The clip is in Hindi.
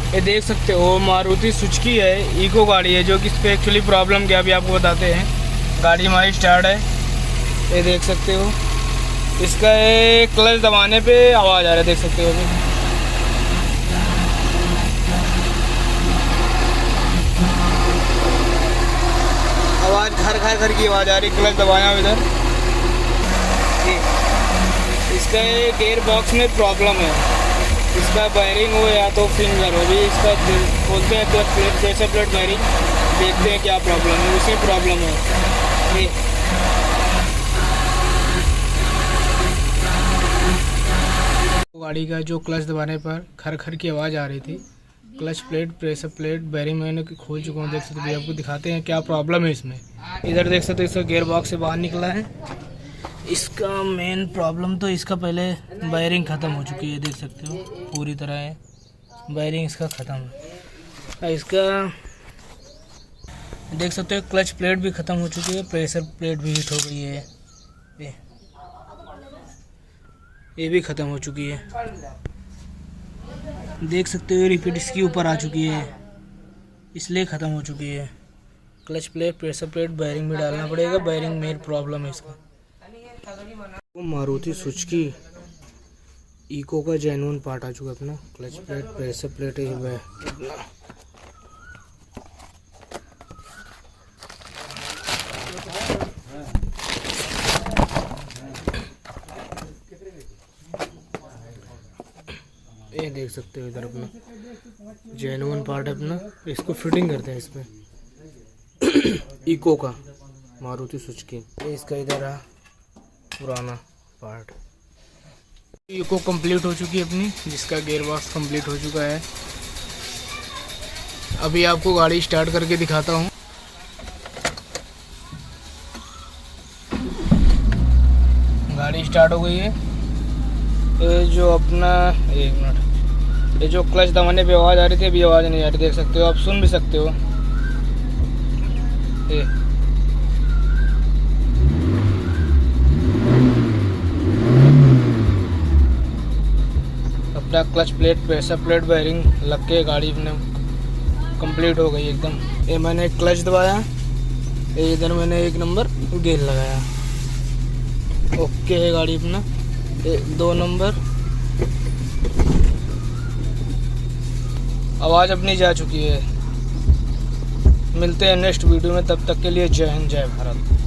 ये देख सकते हो मारुति सुजुकी है, इको गाड़ी है, जो कि इस पर एक्चुअली प्रॉब्लम क्या अभी आपको बताते हैं। गाड़ी हमारी स्टार्ट है, ये देख सकते हो। इसका क्लच दबाने पे आवाज़ आ रहा है, देख सकते हो अभी। आवाज़ घर घर घर की आवाज़ आ रही, क्लच दबाया इधर। इसका गेयर बॉक्स में प्रॉब्लम है, इसका वायरिंग हो या तो फिंगर हो भी, इसका खोलते हैं तो प्रेशर प्लेट वायरिंग देखते हैं क्या प्रॉब्लम है, उसी प्रॉब्लम है ये। गाड़ी का जो क्लच दबाने पर खर खर की आवाज़ आ रही थी, clutch plate pressure plate bearing मैंने खोल चुका हूँ, देख सकते हो। आपको दिखाते हैं क्या प्रॉब्लम है इसमें। इधर देख सकते हो इसका गेयर बॉक्स से बाहर निकला है। इसका मेन प्रॉब्लम तो इसका पहले वायरिंग ख़त्म हो चुकी है, देख सकते हो पूरी तरह है वायरिंग इसका ख़त्म है। इसका देख सकते हो क्लच प्लेट भी ख़त्म हो चुकी है, प्रेशर प्लेट भी हिट हो गई है, ये भी ख़त्म हो चुकी है। देख सकते हो रिपीट इसकी ऊपर आ चुकी है, इसलिए ख़त्म हो चुकी है। Clutch plate pressure plate wiring भी डालना पड़ेगा, वायरिंग मेन प्रॉब्लम है इसका। मारुति सुजुकी इको का जेन्युइन पार्ट आ चुका है अपना, क्लच प्लेट प्रेशर प्लेट है अपना। ये देख सकते हो इधर अपना जेन्युइन पार्ट है अपना, इसको फिटिंग करते हैं इसमें इको का मारुति सुजुकी। इसका इधर है पुराना पार्ट। इको कंप्लीट हो चुकी है अपनी, जिसका गेयर बॉक्स कंप्लीट हो चुका है। अभी आपको गाड़ी स्टार्ट करके दिखाता हूँ। गाड़ी स्टार्ट हो गई है। ये जो अपना एक मिनट, ये जो क्लच दबाने पे आवाज़ आ रही थी अभी आवाज़ नहीं आ रही, देख सकते हो आप, सुन भी सकते हो। ये अपना clutch plate pressure plate wiring लग के गाड़ी में कंप्लीट हो गई एकदम। ये मैंने क्लच दबाया, ये इधर मैंने 1 नंबर गेयर लगाया, ओके है गाड़ी अपना। 2 नंबर आवाज़ अपनी जा चुकी है। मिलते हैं नेक्स्ट वीडियो में, तब तक के लिए जय हिंद जय भारत।